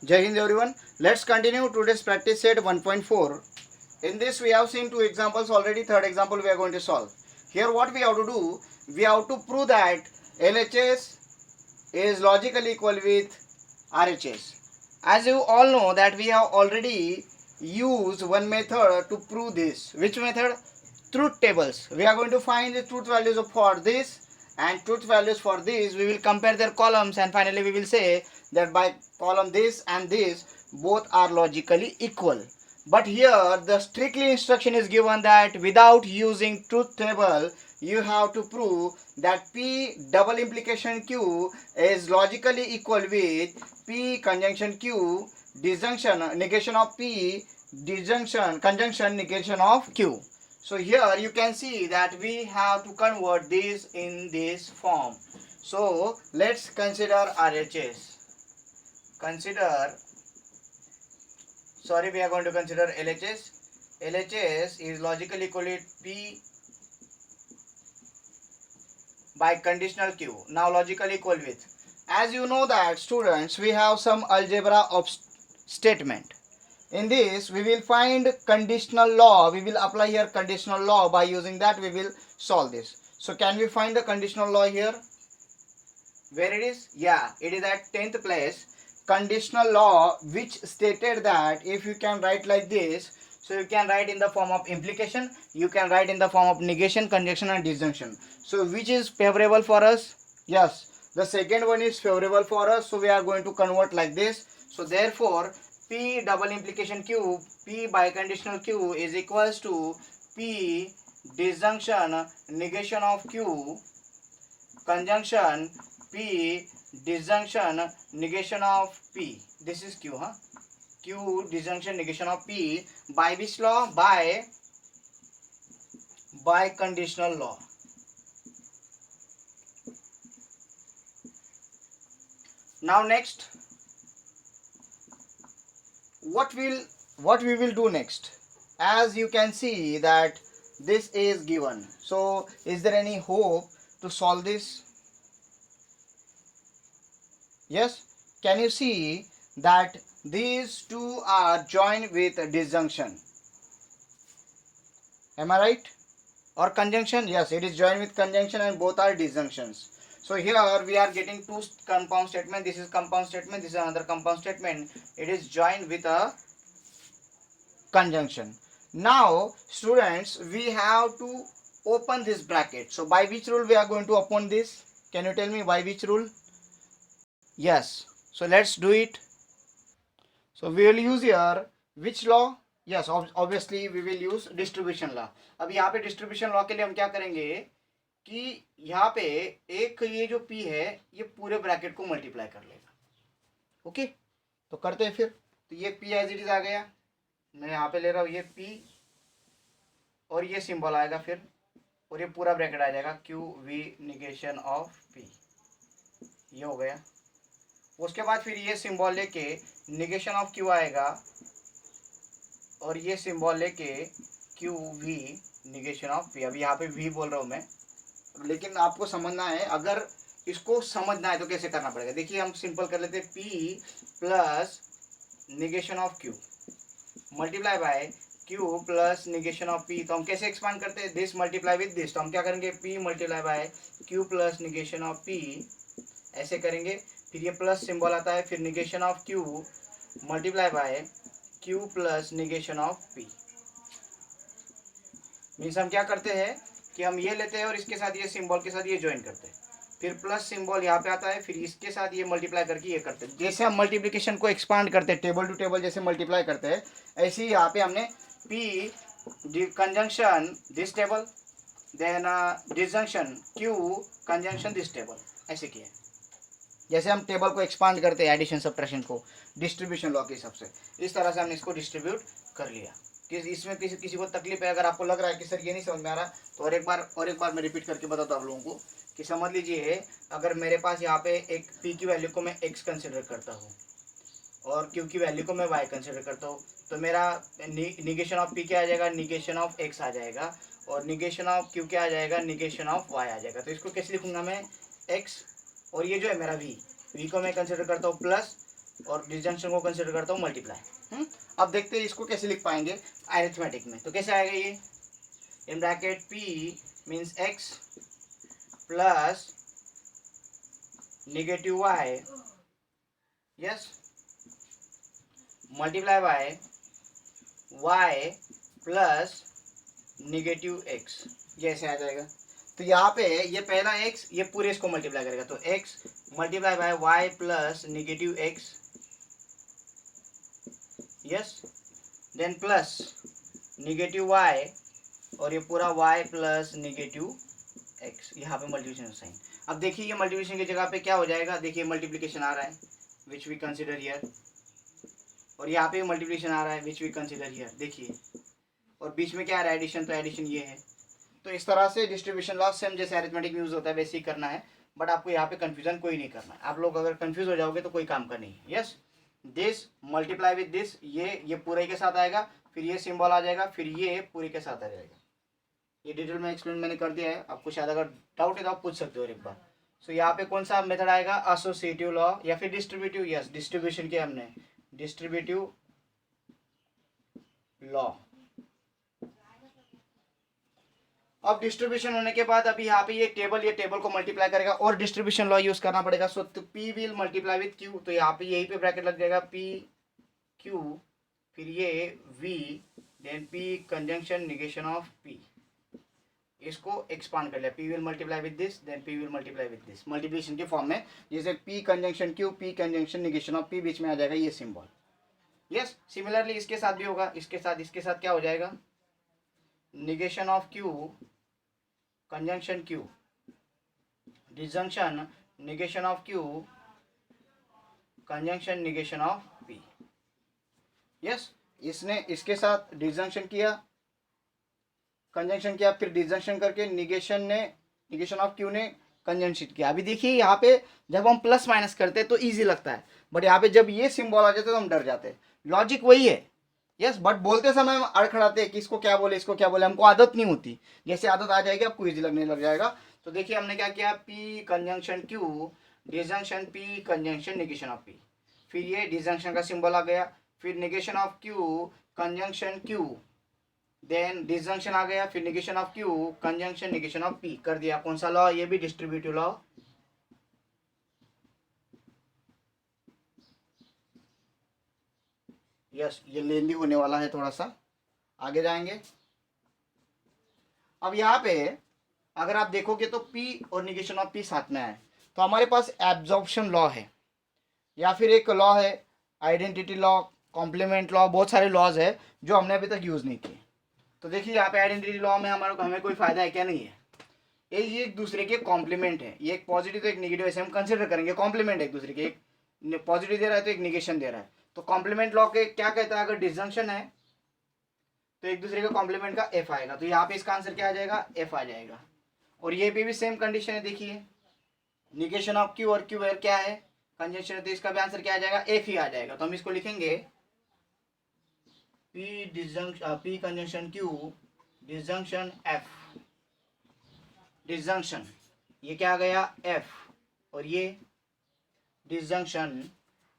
Jai Hind everyone. Let's continue today's practice set 1.4. In this we have seen two examples already. Third example we are going to solve. Here what we have to do, we have to prove that LHS is logically equal with RHS. As you all know that we have already used one method to prove this. Which method? Truth tables. We are going to find the truth values for this and truth values for this. We will compare their columns and finally we will say that by column this and this both are logically equal. But here the strictly instruction is given that without using truth table you have to prove that P double implication Q is logically equal with P conjunction Q disjunction negation of P disjunction conjunction negation of Q. So here you can see that we have to convert this in this form. So let's consider RHS. We are going to consider LHS. LHS is logically equal to P by conditional Q. Now logically equal with. As you know that students, we have some algebra of statement. In this we will find conditional law. We will apply here conditional law. By using that we will solve this. So can we find the conditional law here? Where it is? Yeah, it is at 10th place. Conditional law which stated that if you can write like this, so you can write in the form of implication, you can write in the form of negation, conjunction and disjunction. So which is favorable for us? Yes, the second one is favorable for us. So we are going to convert like this. So therefore P double implication Q, P biconditional Q is equals to P disjunction negation of Q conjunction P disjunction negation of P. This is Q, huh? Q disjunction negation of P by which law? By conditional law. Now next, what we will do next? As you can see that this is given. So is there any hope to solve this? Yes, can you see that these two are joined with disjunction? Am I right? Or conjunction? Yes, it is joined with conjunction and both are disjunctions. So here we are getting two compound statement. This is compound statement, this is another compound statement. It is joined with a conjunction. Now students, we have to open this bracket. So by which rule we are going to open this? Can you tell me by which rule? Yes, so let's do it. So we will use here which law? Yes, obviously we will use distribution law. अब यहाँ पे distribution law के लिए हम क्या करेंगे कि यहाँ पे एक ये जो P है ये पूरे ब्रैकेट को मल्टीप्लाई कर लेगा. ओके, तो करते हैं फिर. तो ये P एज इट इज आ गया. मैं यहाँ पे ले रहा हूँ ये P और ये सिंबल आएगा फिर और ये पूरा ब्रैकेट आ जाएगा Q V negation of P. ये हो गया. उसके बाद फिर ये सिंबल लेके निगेशन ऑफ क्यू आएगा और ये सिंबल लेके Q V negation of P. अब यहाँ पे वी बोल रहा हूँ मैं, लेकिन आपको समझना है. अगर इसको समझना है तो कैसे करना पड़ेगा. देखिए हम सिंपल कर लेते हैं P plus negation of Q multiply by Q plus negation of P. तो हम कैसे एक्सपांड करते हैं? This multiply with this. तो हम क्या करेंगे? P multiply by Q plus negation of P ऐसे करेंगे. फिर ये प्लस सिंबल आता है, फिर negation of Q multiply by Q plus negation of P. Means हम क्या करते हैं कि हम ये लेते हैं और इसके साथ ये सिंबल के साथ ये ज्वाइन करते हैं. फिर प्लस सिंबल यहाँ पे आता है, फिर इसके साथ ये मल्टीप्लाई करके ये करते हैं. जैसे हम मल्टीप्लिकेशन को एक्सपांड करते हैं, टेबल टू टेबल जैसे मल्टीप्लाई करते हैं, ऐसे ही यहाँ पे हमने P conjunction this table then disjunction Q conjunction this table ऐसे किया. जैसे हम टेबल को एक्सपांड करते हैं एडिशन सब्ट्रैक्शन को डिस्ट्रीब्यूशन लॉ के हिसाब से, इस तरह से हमने इसको डिस्ट्रीब्यूट कर लिया. कि इसमें किसी को तकलीफ है, अगर आपको लग रहा है कि सर ये नहीं समझ में आ रहा, तो और एक बार मैं रिपीट करके बताता हूँ आप लोगों को कि समझ लीजिए. अगर मेरे पास यहाँ पे एक पी की वैल्यू को मैं एक्स कंसिडर करता हूँ और क्यू की वैल्यू को मैं वाई कंसिडर करता हूँ, तो मेरा निगेशन ऑफ पी क्या आ जाएगा? निगेशन ऑफ एक्स आ जाएगा. और निगेशन ऑफ क्यू क्या आ जाएगा? निगेशन ऑफ वाई आ जाएगा. तो इसको कैसे लिखूंगा मैं? एक्स और ये जो है मेरा वी को मैं कंसिडर करता हूँ प्लस और डिसजंक्शन को कंसिडर करता हूँ मल्टीप्लाई। अब देखते हैं इसको कैसे लिख पाएंगे अरिथमेटिक में। तो कैसे आएगा ये, in bracket p means x plus negative y, yes, multiply by y plus negative x, ये ऐसे आ जाएगा। तो यहाँ पे ये पहला x, ये पूरे इसको मल्टीप्लाई करेगा, तो x multiply by y plus negative x, yes, then plus negative y और ये पूरा y प्लस नेगेटिव x, यहाँ पे मल्टीप्लिकेशन साइन। अब देखिए ये मल्टीप्लिकेशन की जगह पे क्या हो जाएगा, देखिए मल्टीप्लिकेशन आ रहा है विच वी कंसिडर हियर, और यहाँ पे मल्टीप्लिकेशन आ रहा है विच वी कंसिडर हियर, देखिए, और बीच में क्या आ रहा है एडिशन, तो एडिशन ये है। तो इस तरह से डिस्ट्रीब्यूशन लॉ सेम जैसे अरिथमेटिक में यूज होता है वैसे ही करना है, बट आपको यहाँ पे कंफ्यूजन कोई नहीं करना है। आप लोग अगर कंफ्यूज हो जाओगे तो कोई काम का नहीं है। Yes, this multiply with this, ये पूरे के साथ आएगा, फिर ये सिंबल आ जाएगा, फिर ये पूरे के साथ आ जाएगा। ये डिटेल में एक्सप्लेन मैंने कर दिया है, आपको शायद अगर डाउट है तो आप पूछ सकते हो एक बार। सो यहाँ पे कौन सा मेथड आएगा, एसोसिएटिव लॉ या फिर डिस्ट्रीब्यूटिव, यस डिस्ट्रीब्यूशन किया हमने, डिस्ट्रीब्यूटिव लॉ। अब डिस्ट्रीब्यूशन होने के बाद अभी यहाँ पे ये टेबल को मल्टीप्लाई करेगा और डिस्ट्रीब्यूशन लॉ यूज करना पड़ेगा। सो तो P will multiply with Q, तो यहाँ पे यही पे ब्रैकेट लग जाएगा P Q, फिर ये V, then P conjunction negation of P, इसको एक्सपांड कर लिया, P will multiply with this, then P will multiply with this, multiplication के फॉर्म में, जैसे P conjunction Q, P conjunction negation of P, बीच में आ जाएगा ये सिंबल। यस, सिमिलरली इसके साथ भी होगा, इसके साथ क्या हो जाएगा, negation of Q conjunction Q, disjunction negation of Q conjunction negation of P। Yes, इसने इसके साथ डिसजंक्शन किया, कंजंक्शन किया, फिर डिसजंक्शन करके निगेशन ऑफ Q ने कंजंक्शन किया। अभी देखिए यहाँ पे जब हम प्लस माइनस करते हैं तो इजी लगता है, बट यहाँ पे जब ये सिंबल आ जाते तो हम डर जाते हैं। लॉजिक वही है, यस, बट बोलते समय हम अड़खड़ाते हैं कि इसको क्या बोले, इसको क्या बोले, हमको आदत नहीं होती। जैसे आदत आ जाएगी आपको इजी लगने लग जाएगा। तो देखिए हमने क्या किया, P conjunction Q disjunction P conjunction negation of P, फिर ये डिसजंक्शन का सिंबल आ गया, फिर negation of Q conjunction Q, then disjunction आ गया, फिर negation of Q conjunction negation of P कर दिया। कौन सा लॉ, ये भी डिस्ट्रीब्यूटिव लॉ। यस, ये लेंदी होने वाला है, थोड़ा सा आगे जाएंगे। अब यहाँ पे अगर आप देखोगे तो P और निगेशन ऑफ P साथ में है, तो हमारे पास एब्जॉर्प्शन लॉ है, या फिर एक लॉ है आइडेंटिटी लॉ, कॉम्प्लीमेंट लॉ, बहुत सारे लॉज है जो हमने अभी तक यूज नहीं किए। तो देखिए यहाँ पे आइडेंटिटी लॉ में हमें कोई फायदा है क्या, नहीं है। ये एक दूसरे के कॉम्प्लीमेंट है, ये एक पॉजिटिव तो एक निगेटिव, ऐसे हम कंसिडर करेंगे कॉम्प्लीमेंट एक दूसरे के, एक पॉजिटिव दे रहा है तो एक निगेशन दे रहा है। तो कॉम्प्लीमेंट लॉ के क्या कहता है, अगर डिसजंक्शन है तो एक दूसरे के कॉम्प्लीमेंट का F आएगा, तो यहाँ पे इसका आंसर क्या आ जाएगा, F आ जाएगा। और ये भी सेम कंडीशन है, देखिए निगेशन ऑफ Q और Q क्या है, कंजंक्शन है, तो इसका भी आंसर क्या आ जाएगा, F ही आ जाएगा। तो हम इसको लिखेंगे P conjunction Q disjunction F, disjunction ये क्या आ गया F, और ये disjunction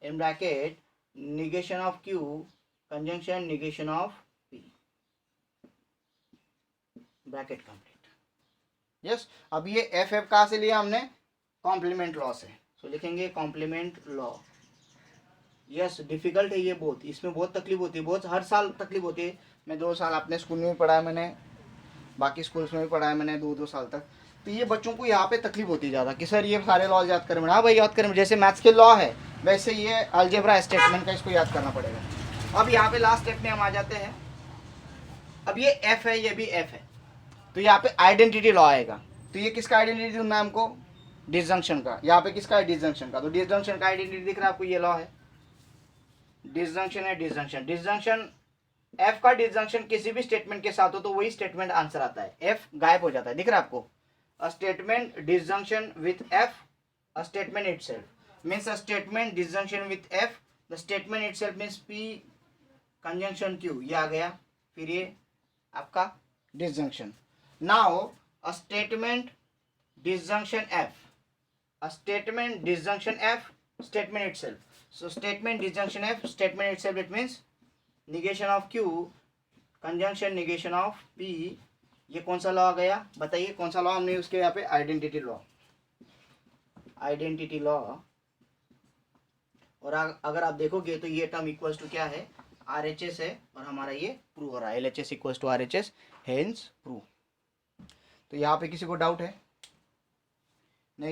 in bracket negation of Q conjunction negation of P, bracket complete. Yes, अब ये F कहाँ से लिया हमने, कॉम्प्लीमेंट लॉ से। सो लिखेंगे कॉम्प्लीमेंट लॉ। यस, डिफिकल्ट है ये बहुत, इसमें बहुत तकलीफ होती है, बहुत हर साल तकलीफ होती है। मैं 2 साल अपने स्कूल में भी पढ़ा है, मैंने बाकी स्कूल्स में भी पढ़ा है मैंने 2 साल तक। तो ये बच्चों को यहाँ पे तकलीफ होती है ज़्यादा कि सर ये सारे लॉज याद करें। हाँ भाई याद करें, जैसे मैथ्स के लॉ है वैसे ये अलजेब्रा स्टेटमेंट का इसको याद करना पड़ेगा। अब यहाँ पे लास्ट स्टेप में हम आ जाते हैं। अब ये F है, ये भी F है, तो यहाँ पे आइडेंटिटी लॉ आएगा। तो ये किसका आइडेंटिटी ढूंढना है हमको, डिसजंक्शन का। यहाँ पे किसका है, डिसजंक्शन का। तो डिसजंक्शन का आइडेंटिटी दिख रहा है आपको, ये लॉ है, डिसजंक्शन है, डिसजंक्शन F का डिसजंक्शन किसी भी स्टेटमेंट के साथ हो तो वही स्टेटमेंट आंसर आता है, F गायब हो जाता है, दिख रहा है आपको। A statement disjunction with F, a statement itself means a statement disjunction with F, the statement itself means P conjunction Q, ये आ गया, फिर ये आपका disjunction. Now a statement disjunction F, a statement disjunction F, statement itself. So statement disjunction F, statement itself it means negation of Q, conjunction negation of P. ये कौन सा law आ गया बताइए, कौन सा लॉ हमने यूज किया यहाँ पे, आइडेंटिटी लॉ, आइडेंटिटी लॉ। और अगर आप देखोगे तो ये टर्म इक्वल्स टू क्या है, RHS है, और हमारा ये प्रूव हो रहा है LHS equals to RHS, hence prove. तो यहाँ पे किसी को डाउट है?